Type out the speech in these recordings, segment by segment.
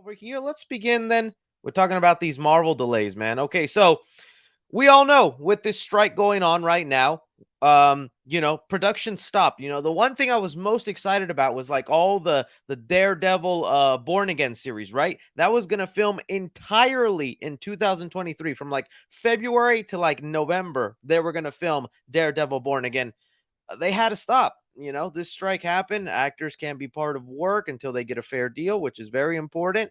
over here. Let's begin then. We're talking about these Marvel delays, man. Okay, so we all know with this strike going on right now, production stopped. The one thing I was most excited about was like all the Daredevil Born Again series, right? That was gonna film entirely in 2023 from like February to like November. They were gonna film Daredevil Born Again. They had to stop. This strike happened. Actors can't be part of work until they get a fair deal, which is very important.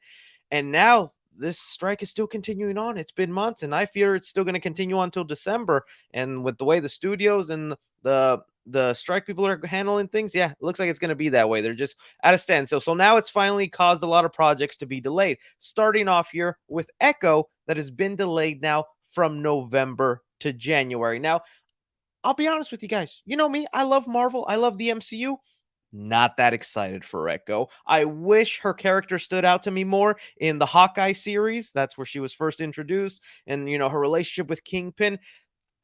And now this strike is still continuing on. It's been months, and I fear it's still going to continue on until December. And with the way the studios and the strike people are handling things, yeah, it looks like it's going to be that way. They're just at a standstill. So now it's finally caused a lot of projects to be delayed. Starting off here with Echo, that has been delayed now from November to January. Now, I'll be honest with you guys. You know me, I love Marvel, I love the MCU. Not that excited for Echo. I wish her character stood out to me more in the Hawkeye series. That's where she was first introduced, and her relationship with Kingpin.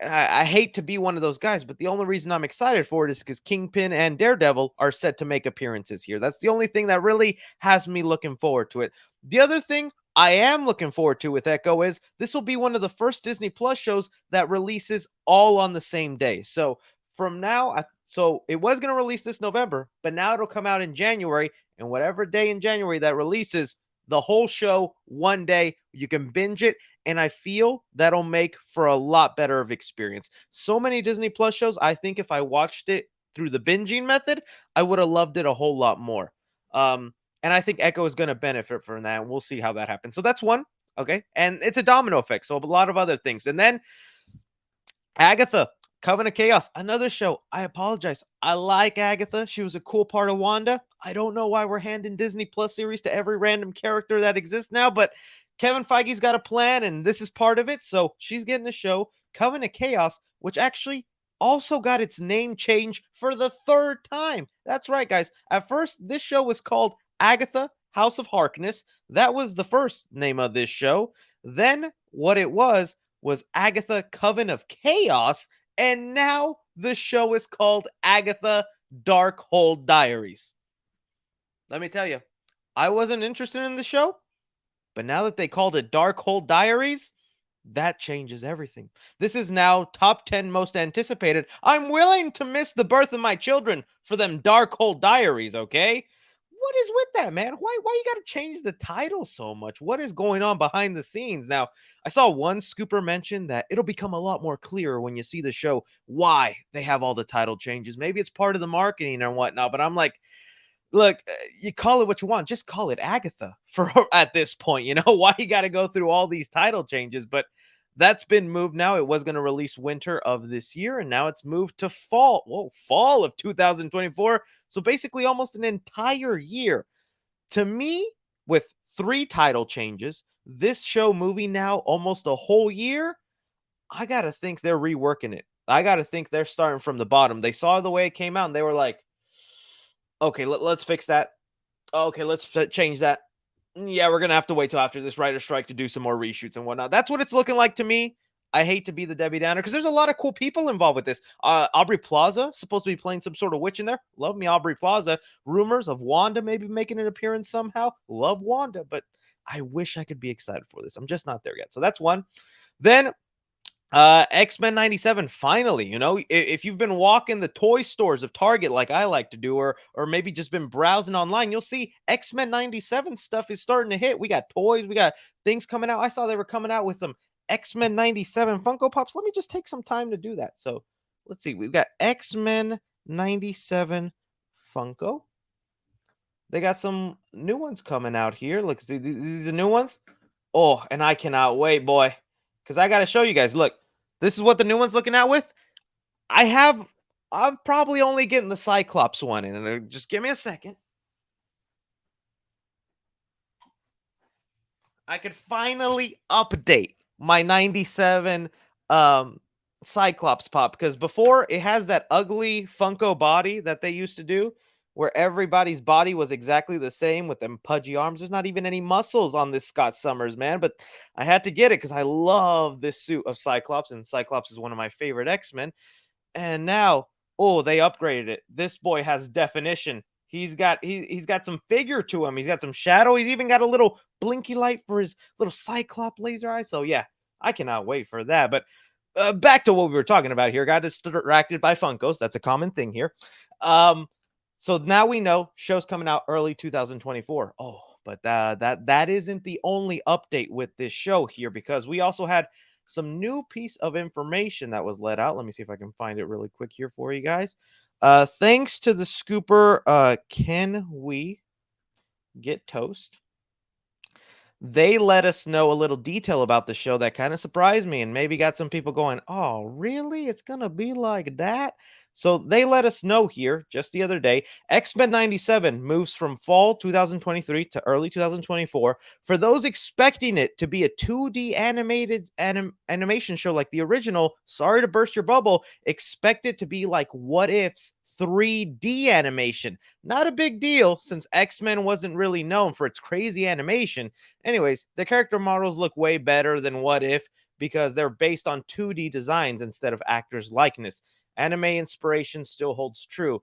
I hate to be one of those guys, but the only reason I'm excited for it is because Kingpin and Daredevil are set to make appearances here. That's the only thing that really has me looking forward to it. The other thing I am looking forward to with Echo is this will be one of the first Disney Plus shows that releases all on the same day. So from now, so it was going to release this November, but now it'll come out in January, and whatever day in January that releases, the whole show one day, you can binge it, and I feel that'll make for a lot better of experience. So many Disney Plus shows, I think if I watched it through the binging method, I would have loved it a whole lot more. And I think Echo is going to benefit from that, and we'll see how that happens. So that's one, okay? And it's a domino effect, so a lot of other things. And then Agatha, Coven of Chaos, another show. I apologize. I like Agatha. She was a cool part of Wanda. I don't know why we're handing Disney Plus series to every random character that exists now, but Kevin Feige's got a plan, and this is part of it. So she's getting a show, Coven of Chaos, which actually also got its name changed for the third time. That's right, guys. At first, this show was called Agatha, House of Harkness. That was the first name of this show. Then what it was Agatha, Coven of Chaos, and now the show is called Agatha Darkhold Diaries. Let me tell you, I wasn't interested in the show, but now that they called it Darkhold Diaries, that changes everything. This is now top 10 most anticipated. I'm willing to miss the birth of my children for them Darkhold Diaries, okay? What is with that, man? Why you got to change the title so much? What is going on behind the scenes? Now, I saw one scooper mention that it'll become a lot more clear when you see the show why they have all the title changes. Maybe it's part of the marketing and whatnot, but I'm like, look, you call it what you want. Just call it Agatha for at this point. Why you got to go through all these title changes? But that's been moved now. It was going to release winter of this year, and now it's moved to fall. Whoa, fall of 2024. So basically almost an entire year. To me, with 3 title changes, this show moving now almost a whole year, I got to think they're reworking it. I got to think they're starting from the bottom. They saw the way it came out, and they were like, okay, let's fix that. Okay, let's change that. Yeah, we're going to have to wait till after this writer strike to do some more reshoots and whatnot. That's what it's looking like to me. I hate to be the Debbie Downer because there's a lot of cool people involved with this. Aubrey Plaza supposed to be playing some sort of witch in there. Love me Aubrey Plaza. Rumors of Wanda maybe making an appearance somehow. Love Wanda, but I wish I could be excited for this. I'm just not there yet. So that's one. Then X-Men 97, finally. If you've been walking the toy stores of Target like I like to do, or maybe just been browsing online, you'll see X-Men 97 stuff is starting to hit. We got toys, we got things coming out. I saw they were coming out with some X-Men 97 Funko Pops. Let me just take some time to do that. So let's see. We've got X-Men 97 Funko. They got some new ones coming out here. Look, see, these are new ones. Oh, and I cannot wait, boy, because I got to show you guys. Look, this is what the new one's looking at with. I'm probably only getting the Cyclops one in, and just give me a second. I could finally update my 97 Cyclops pop, because before it has that ugly Funko body that they used to do where everybody's body was exactly the same with them pudgy arms. There's not even any muscles on this Scott Summers, man, but I had to get it because I love this suit of Cyclops, and Cyclops is one of my favorite X-Men. And now, oh, they upgraded it. This boy has definition. He's got some figure to him. He's got some shadow. He's even got a little blinky light for his little cyclop laser eye. So yeah, I cannot wait for that. But back to what we were talking about here. Got distracted by Funkos. That's a common thing here. Um, so now we know show's coming out early 2024. Oh, but that isn't the only update with this show here, because we also had some new piece of information that was let out. Let me see if I can find it really quick here for you guys. Thanks to the scooper, can we get toast? They let us know a little detail about the show that kind of surprised me and maybe got some people going, "Oh, really? It's going to be like that?" So they let us know here just the other day, X-Men 97 moves from fall 2023 to early 2024. For those expecting it to be a 2D animated animation show like the original, sorry to burst your bubble, expect it to be like What If's 3D animation. Not a big deal since X-Men wasn't really known for its crazy animation. Anyways, the character models look way better than What If because they're based on 2D designs instead of actors' likeness. Anime inspiration still holds true.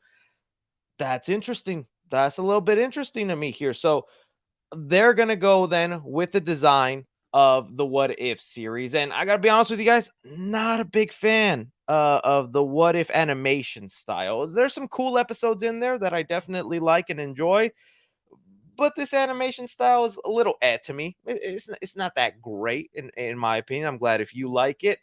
That's interesting. That's a little bit interesting to me here. So they're going to go then with the design of the What If series. And I got to be honest with you guys, not a big fan of the What If animation style. There's some cool episodes in there that I definitely like and enjoy, but this animation style is a little to me. It's not that great in my opinion. I'm glad if you like it.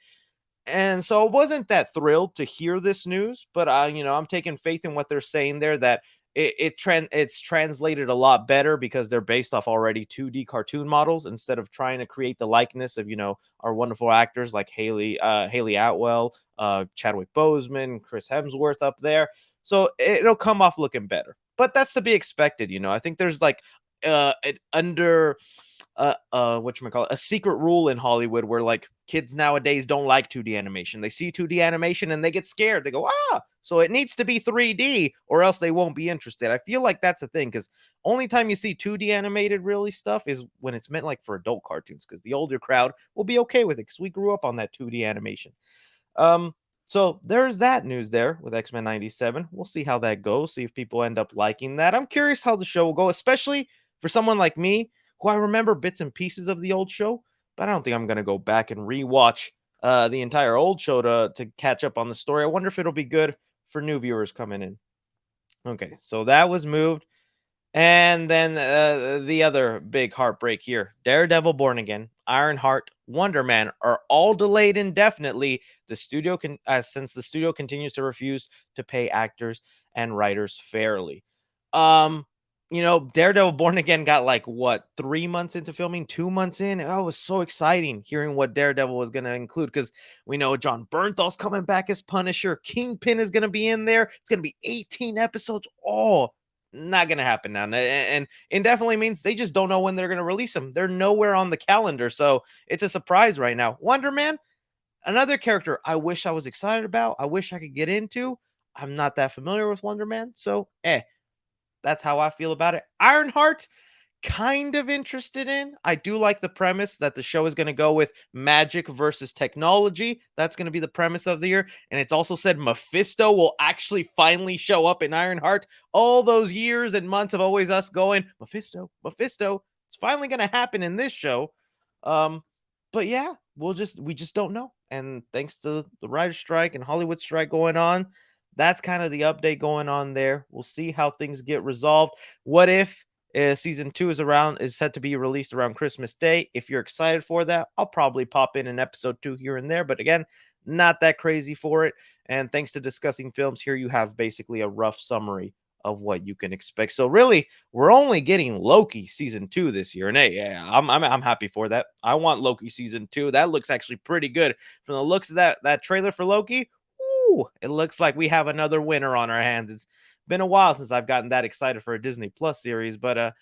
And so I wasn't that thrilled to hear this news, but I'm taking faith in what they're saying there, that it's translated a lot better because they're based off already 2D cartoon models instead of trying to create the likeness of our wonderful actors like Haley Atwell, Chadwick Boseman, Chris Hemsworth up there. So it'll come off looking better, but that's to be expected. I think there's like an under what you call it, a secret rule in Hollywood where like kids nowadays don't like 2D animation. They see 2D animation and they get scared. They go, so it needs to be 3D or else they won't be interested. I feel like that's a thing because only time you see 2D animated really stuff is when it's meant like for adult cartoons, because the older crowd will be okay with it because we grew up on that 2D animation. Um, so there's that news there with X-Men 97. We'll see how that goes, see if people end up liking that. I'm curious how the show will go, especially for someone like me who I remember bits and pieces of the old show, but I don't think I'm going to go back and rewatch the entire old show to catch up on the story. I wonder if it'll be good for new viewers coming in. Okay, so that was moved. And then the other big heartbreak here, Daredevil Born Again, Ironheart, Wonder Man are all delayed indefinitely. The studio since the studio continues to refuse to pay actors and writers fairly. Um, Daredevil Born Again got like what, 3 months into filming, 2 months in. Oh, it was so exciting hearing what Daredevil was going to include because we know John Bernthal's coming back as Punisher. Kingpin is going to be in there. It's going to be 18 episodes. Oh, not gonna happen now, and indefinitely means they just don't know when they're gonna release them. They're nowhere on the calendar, so it's a surprise right now. Wonder Man, another character I wish I was excited about. I wish I could get into. I'm not that familiar with Wonder Man, so that's how I feel about it. Ironheart, kind of interested in. I do like the premise that the show is going to go with magic versus technology. That's going to be the premise of the year. And it's also said Mephisto will actually finally show up in Ironheart. All those years and months of always us going, Mephisto, Mephisto. It's finally going to happen in this show. Um, but yeah, we just don't know. And thanks to the writer's strike and Hollywood strike going on, that's kind of the update going on there. We'll see how things get resolved. What if season 2 is set to be released around Christmas Day? If you're excited for that, I'll probably pop in an episode 2 here and there, but again, not that crazy for it. And thanks to discussing films here, you have basically a rough summary of what you can expect. So really, we're only getting Loki season 2 this year, and hey, yeah, I'm happy for that. I want Loki season 2. That looks actually pretty good from the looks of that trailer for Loki. Ooh, it looks like we have another winner on our hands. It's been a while since I've gotten that excited for a Disney Plus series, but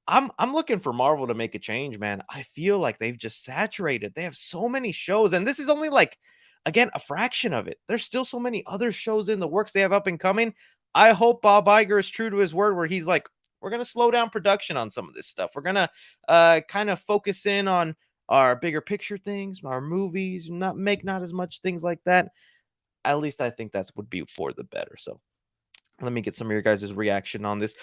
I'm looking for Marvel to make a change, man. I feel like they've just saturated. They have so many shows, and this is only like, again, a fraction of it. There's still so many other shows in the works they have up and coming. I hope Bob Iger is true to his word where he's like, we're gonna slow down production on some of this stuff. We're gonna kind of focus in on our bigger picture things, our movies, not as much things like that. At least I think that's would be for the better. So Let me get some of your guys' reaction on this.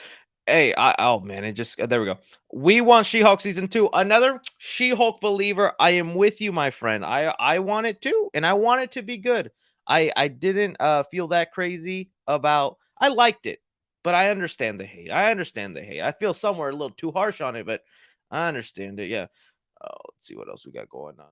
Hey, oh man, it just there we go. We want She-Hulk season 2. Another She-Hulk believer. I am with you, my friend. I want it too, and I want it to be good. I didn't feel that crazy about I liked it, but I understand the hate. I understand the hate. I feel somewhere a little too harsh on it, but I understand it. Yeah. Let's see what else we got going on.